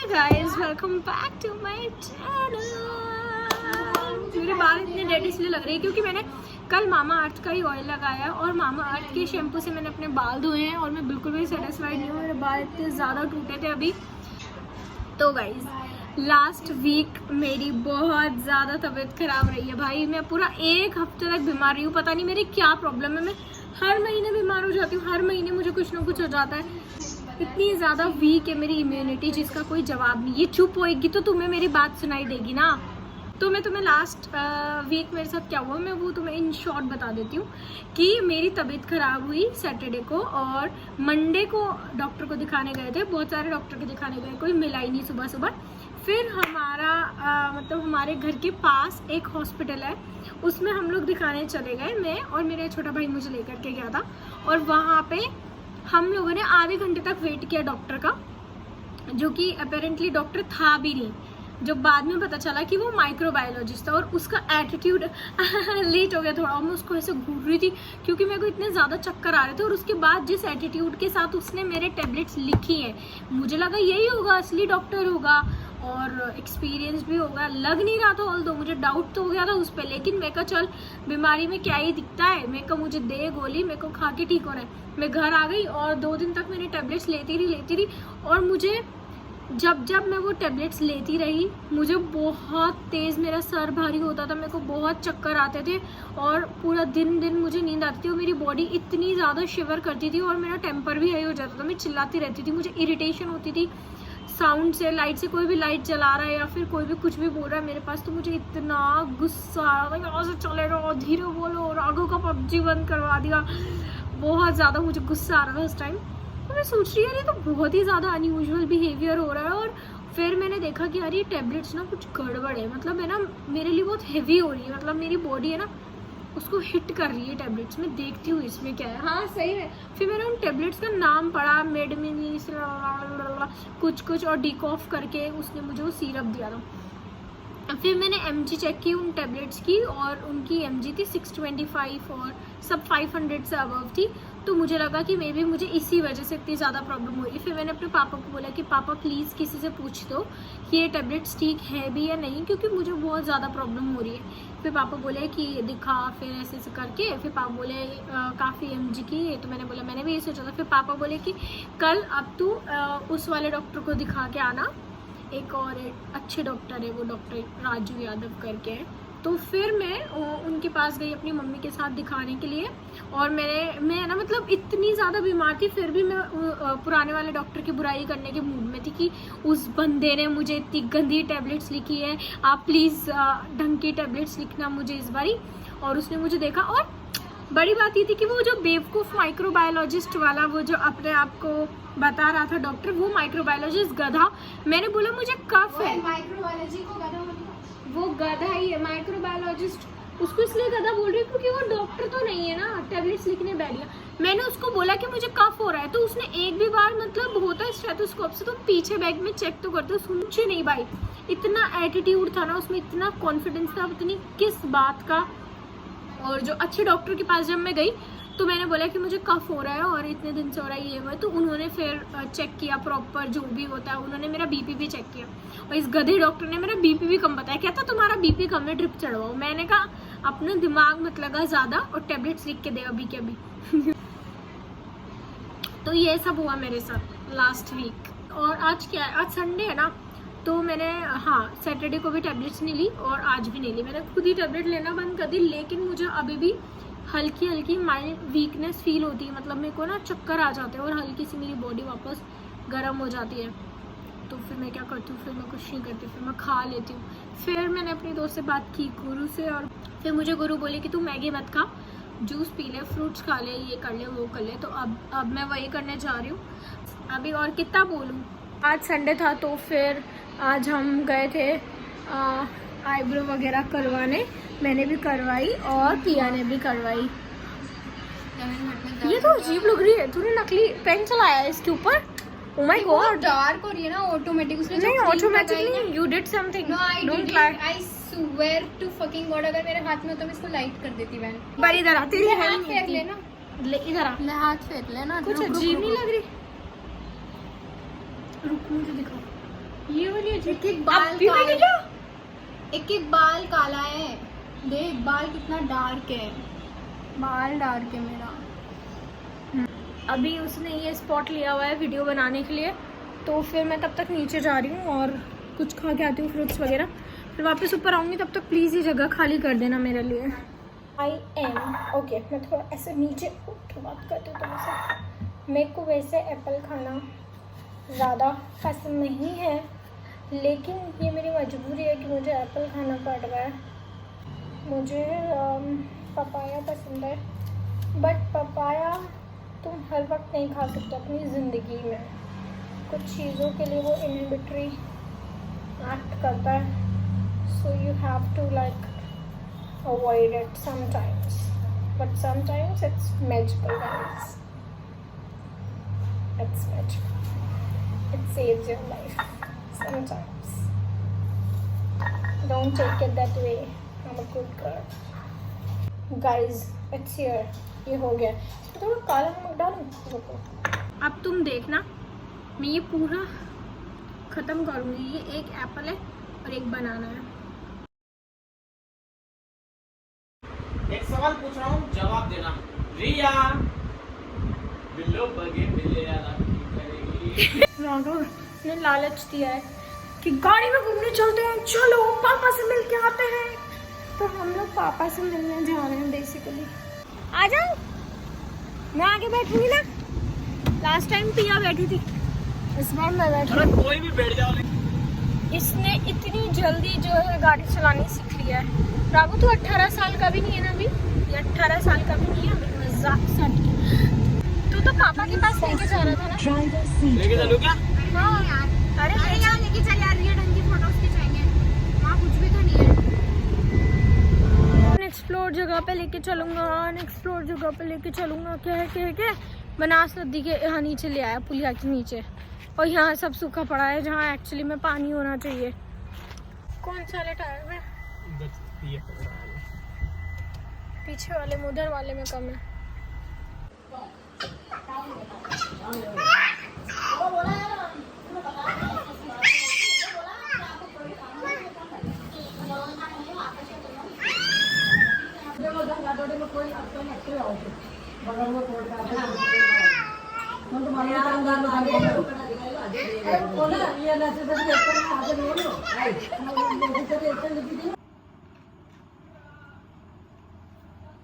Guys, welcome back to my channel. मेरे बाल इतने डेड इसलिए लग रहे हैं क्योंकि मैंने कल मामा अर्थ का ही ऑयल लगाया और मामा अर्थ के शैम्पू से मैंने अपने बाल धोए हैं और मैं बिल्कुल भी सेटिस्फाइड नहीं हूँ। मेरे बाल इतने ज़्यादा टूटे थे अभी। तो गाइस, लास्ट वीक मेरी बहुत ज़्यादा तबीयत ख़राब रही है भाई। मैं पूरा एक हफ्ते तक बीमार रही हूँ। पता नहीं मेरी क्या प्रॉब्लम है। मैं हर महीने बीमार हो जाती हूँ, हर महीने मुझे कुछ ना कुछ हो जाता है। इतनी ज़्यादा वीक है मेरी इम्यूनिटी जिसका कोई जवाब नहीं। ये चुप होएगी तो तुम्हें मेरी बात सुनाई देगी ना। तो मैं तुम्हें लास्ट वीक मेरे साथ क्या हुआ मैं वो तुम्हें इन शॉर्ट बता देती हूँ कि मेरी तबीयत ख़राब हुई सैटरडे को और मंडे को डॉक्टर को दिखाने गए थे। बहुत सारे डॉक्टर को दिखाने गए, कोई मिला ही नहीं सुबह सुबह। फिर हमारा मतलब हमारे घर के पास एक हॉस्पिटल है, उसमें हम लोग दिखाने चले गए। मैं और मेरा छोटा भाई मुझे लेकर के गया था और वहाँ पे हम लोगों ने आधे घंटे तक वेट किया डॉक्टर का, जो कि अपेरेंटली डॉक्टर था भी नहीं। जो बाद में पता चला कि वो माइक्रोबायोलॉजिस्ट था और उसका एटीट्यूड लेट हो गया थोड़ा। मैं उसको ऐसे घूर रही थी क्योंकि मेरे को इतने ज़्यादा चक्कर आ रहे थे। और उसके बाद जिस एटीट्यूड के साथ उसने मेरे टेबलेट्स लिखी हैं, मुझे लगा यही होगा, असली डॉक्टर होगा और एक्सपीरियंस भी होगा। लग नहीं रहा था, ऑल्दो मुझे डाउट तो हो गया था उस पर। लेकिन मैं कहा चल बीमारी में क्या ही दिखता है, मैं कहा मुझे दे गोली, मेरे को खा के ठीक होना है। मैं घर आ गई और 2 दिन तक मैंने टेबलेट्स लेती रही और मुझे जब मैं वो टेबलेट्स लेती रही मुझे बहुत तेज़ मेरा सर भारी होता था, मेरे को बहुत चक्कर आते थे और पूरा दिन मुझे नींद आती थी और मेरी बॉडी इतनी ज़्यादा शिवर करती थी और मेरा टेम्पर भी हाई हो जाता था। मैं चिल्लाती रहती थी, मुझे इरिटेशन होती थी साउंड से, लाइट से। कोई भी लाइट जला रहा है या फिर कोई भी कुछ भी बोल रहा है मेरे पास तो मुझे इतना गुस्सा आ रहा था। यहाँ से चले रहो, धीरे बोलो, राघव का पबजी बंद करवा दिया। बहुत ज़्यादा मुझे गुस्सा आ रहा था उस टाइम। तो मैं सोच रही यार ये तो बहुत ही ज़्यादा अनयूजुअल बिहेवियर हो रहा है। और फिर मैंने देखा कि यार ये टेबलेट्स ना कुछ गड़बड़ है, मतलब है ना मेरे लिए बहुत हैवी हो रही है, मतलब मेरी बॉडी है ना उसको हिट कर रही है टेबलेट्स। मैं देखती हूँ इसमें क्या है। हाँ सही है। फिर मैंने उन टेबलेट्स का नाम पढ़ा, मेडमिनी कुछ और डिकॉफ करके उसने मुझे वो सिरप दिया था। फिर मैंने mg चेक की उन टेबलेट्स की और उनकी mg थी 625 और सब 500 से अबव थी। तो मुझे लगा कि मे बी मुझे इसी वजह से इतनी ज़्यादा प्रॉब्लम हो रही है। फिर मैंने अपने पापा को बोला कि पापा प्लीज़ किसी से पूछ दो कि ये टेबलेट्स ठीक है भी या नहीं, क्योंकि मुझे बहुत ज़्यादा प्रॉब्लम हो रही है। फिर पापा बोले कि दिखा, फिर ऐसे करके फिर पापा बोले काफ़ी mg की है। तो मैंने बोला मैंने भी ये सोचा था। फिर पापा बोले कि कल अब तू उस वाले डॉक्टर को दिखा के आना, एक और अच्छे डॉक्टर है, वो डॉक्टर राजू यादव करके है। तो फिर मैं उनके पास गई अपनी मम्मी के साथ दिखाने के लिए। और मैं ना मतलब इतनी ज़्यादा बीमार थी फिर भी मैं पुराने वाले डॉक्टर की बुराई करने के मूड में थी कि उस बंदे ने मुझे इतनी गंदी टेबलेट्स लिखी है, आप प्लीज़ ढंग की टेबलेट्स लिखना मुझे इस बारी। और उसने मुझे देखा और बड़ी बात ये थी कि वो जो बेवकूफ़ माइक्रोबायोलॉजिस्ट वाला वो जो अपने आप को बता रहा था डॉक्टर, वो माइक्रोबायोलॉजिस्ट गधा। मैंने बोला मुझे कफ है। माइक्रोबायोलॉजी को गधा वो गधा ही है माइक्रोबायोलॉजिस्ट। उसको इसलिए गधा बोल रही है क्योंकि वो डॉक्टर तो नहीं है ना, टेबलेट्स लिखने बैठ गया। मैंने उसको बोला कि मुझे कफ हो रहा है तो उसने एक भी बार मतलब होता है स्टेथोस्कोप से तो पीछे बैग में चेक तो करते, सुनचे नहीं भाई। इतना एटीट्यूड था ना उसमें, इतना कॉन्फिडेंस था, पता नहीं किस बात का। और जो अच्छे डॉक्टर के पास जब मैं गई तो मैंने बोला कि मुझे कफ हो रहा है और इतने दिन से हो रहा है ये वो। तो उन्होंने फिर चेक किया प्रॉपर जो भी होता है, उन्होंने मेरा बीपी भी चेक किया और इस गधे डॉक्टर ने मेरा बीपी भी कम बताया। कहता तुम्हारा बीपी कम है, ड्रिप चढ़वाओ। मैंने कहा अपना दिमाग मत लगा ज़्यादा और टेबलेट्स लिख के दे अभी के अभी। तो ये सब हुआ मेरे साथ लास्ट वीक। और आज क्या है, आज संडे है ना, तो मैंने हाँ सैटरडे को भी टेबलेट्स नहीं ली और आज भी नहीं ली। मैंने खुद ही टेबलेट लेना बंद कर दी। लेकिन मुझे अभी भी हल्की माइल्ड वीकनेस फील होती है, मतलब मेरे को ना चक्कर आ जाते हैं और हल्की सी मेरी बॉडी वापस गर्म हो जाती है। तो फिर मैं क्या करती हूँ, फिर मैं कुछ नहीं करती, फिर मैं खा लेती हूँ। फिर मैंने अपनी दोस्त से बात की, गुरु से, और फिर मुझे गुरु बोले कि तू मैगी मत खा, जूस पी ले, फ्रूट्स खा ले, ये कर ले वो कर ले। तो अब मैं वही करने जा रही हूँ अभी। और कितना बोलूँ, आज संडे था तो फिर आज हम गए थे आईब्रो वगैरह करवाने। मैंने भी करवाई और पिया ने भी करवाई। ये तो अजीब लग रही है, तूने नकली पेन चलाया है इसके ऊपर। Oh my God, डार्क हो रही है ना ऑटोमेटिक। उसने नहीं ऑटोमेटिक नहीं, you did something. No, I Don't didn't. lie. I swear to fucking God, अगर मेरे हाथ में होता मैं इसको लाइट कर देती बहन। पर इधर आ, तेरी हाथ हेल्प फेंक लेना, ले इधर आ। ले हाथ फेंक लेना। कुछ अजीब नहीं लग रही। रुक मुझे दिखा। ये वाली एक एक बाल अभी मैंने काला, एक एक बाल काला है, देख बाल कितना डार्क है, बाल डार्क है मेरा। अभी उसने ये स्पॉट लिया हुआ है वीडियो बनाने के लिए, तो फिर मैं तब तक नीचे जा रही हूँ और कुछ खा के आती हूँ, फ्रूट्स वगैरह, फिर वापस ऊपर आऊँगी। तब तक प्लीज़ ये जगह खाली कर देना मेरे लिए। I am okay. मैं थोड़ा ऐसे नीचे उठ के बात करती हूँ तुमसे। मेरे को वैसे एप्पल खाना ज़्यादा पसंद नहीं है, लेकिन ये मेरी मजबूरी है कि मुझे एप्पल खाना पड़ रहा है। मुझे पपाया पसंद है, बट पपाया तुम हर वक्त नहीं खा सकते अपनी ज़िंदगी में। कुछ चीज़ों के लिए वो इनहिबिटरी एक्ट करता है, so you have to like avoid it sometimes, but sometimes it's magical guys, it's magical, it saves your life sometimes. Don't take it that way. I'm a good girl. Guys, it's here. ये हो गया। इसमें थोड़ा काला नमक डालूं? रुको। अब तुम देखना, मैं ये पूरा ख़त्म करूँगी। ये एक एप्पल है और एक बनाना है। एक सवाल पूछ रहा हूँ, जवाब देना। रिया, बिल्लो बगे बिल्ले यार करेगी। राघव ने लालच दिया है कि गाड़ी में घूमने चलते हैं, चलो पापा से मिल के आते हैं। तो हम लोग पापा से मिलने जा रहे हैं बेसिकली। आ जाओ, मैं आगे बैठूंगी ना। लास्ट टाइम पिया बैठी थी, इस बार मैं बैठी। अरे कोई भी बैठ जाओ। इसने इतनी जल्दी जो है गाड़ी चलानी सीख लिया है। राघव तू 18 साल का भी नहीं है ना अभी, ये 18 साल का भी नहीं है अभी। मजाक सट, तू तो पापा के पास लेके जा रहा था ना। लेके चलो क्या? हाँ यार, अरे यहाँ लेके चल यार, ये ढंग की फोटोज खिंचाएंगे, वहाँ कुछ भी तो नहीं है। एक्सप्लोर जगह पे लेके चलूंगा, एक्सप्लोर जगह पे लेके चलूंगा। क्या है बनास नदी के यहाँ नीचे ले आया, पुलिया के नीचे, और यहाँ सब सूखा पड़ा है जहाँ एक्चुअली में पानी होना चाहिए। कौन सा वाले टायर में? पीछे वाले में, उधर वाले में कम है।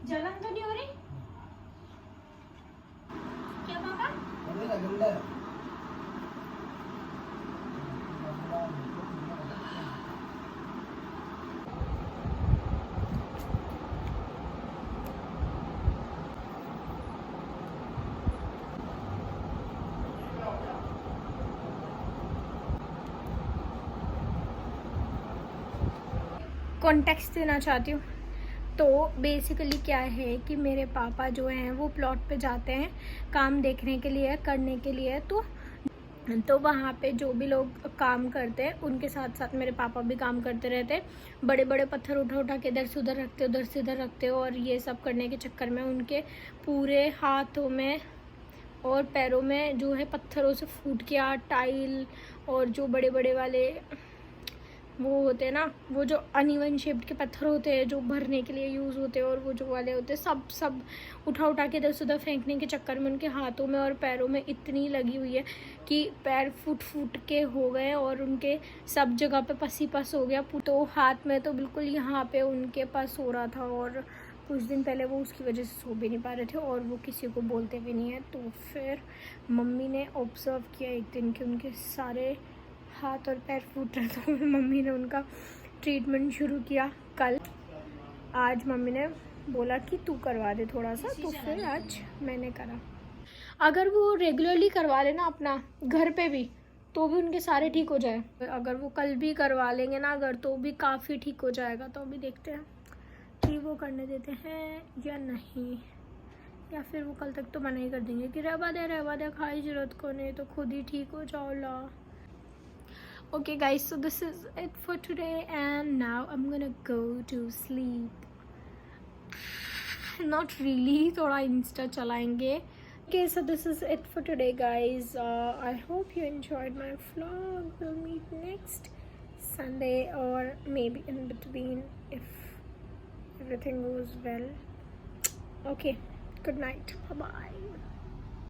जलन तो नहीं हो रही क्या पापा? कॉन्टेक्स्ट देना चाहती हूँ। तो बेसिकली क्या है कि मेरे पापा जो हैं वो प्लॉट पे जाते हैं काम देखने के लिए, करने के लिए। तो वहाँ पे जो भी लोग काम करते हैं उनके साथ साथ मेरे पापा भी काम करते रहते हैं। बड़े बड़े पत्थर उठा के इधर से उधर रखते, उधर से इधर रखते, और ये सब करने के चक्कर में उनके पूरे हाथों में और पैरों में जो है पत्थरों से फूट गया टाइल, और जो बड़े बड़े वाले वो होते हैं ना, वो जो अनइवन शेप्ड के पत्थर होते हैं जो भरने के लिए यूज़ होते हैं, और वो जो वाले होते हैं, सब उठा के इधर से उधर फेंकने के चक्कर में उनके हाथों में और पैरों में इतनी लगी हुई है कि पैर फूट के हो गए और उनके सब जगह पे पसी पस हो गया। तो हाथ में तो बिल्कुल यहाँ पे उनके पास हो रहा था, और कुछ दिन पहले वो उसकी वजह से सो भी नहीं पा रहे थे और वो किसी को बोलते भी नहीं है। तो फिर मम्मी ने ऑब्ज़र्व किया एक दिन कि उनके सारे हाथ और पैर फूट रहे, तो मम्मी ने उनका ट्रीटमेंट शुरू किया कल। आज मम्मी ने बोला कि तू करवा दे थोड़ा सा, तो फिर आज मैंने करा। अगर वो रेगुलरली करवा लेना अपना घर पे भी, तो भी उनके सारे ठीक हो जाए। अगर वो कल भी करवा लेंगे ना अगर, तो भी काफ़ी ठीक हो जाएगा। तो अभी देखते हैं कि वो करने देते हैं या नहीं, या फिर वो कल तक तो मना ही कर देंगे कि रहवा दे खाई जरूरत को नहीं, तो खुद ही ठीक हो जाओ ला। Okay guys, so this is it for today and now I'm gonna go to sleep. Not really, थोड़ा इंस्टा चलाएंगे Okay, so this is it for today, guys. I hope you enjoyed my vlog. We'll meet next Sunday or maybe in between if everything goes well. Okay, good night. Bye bye.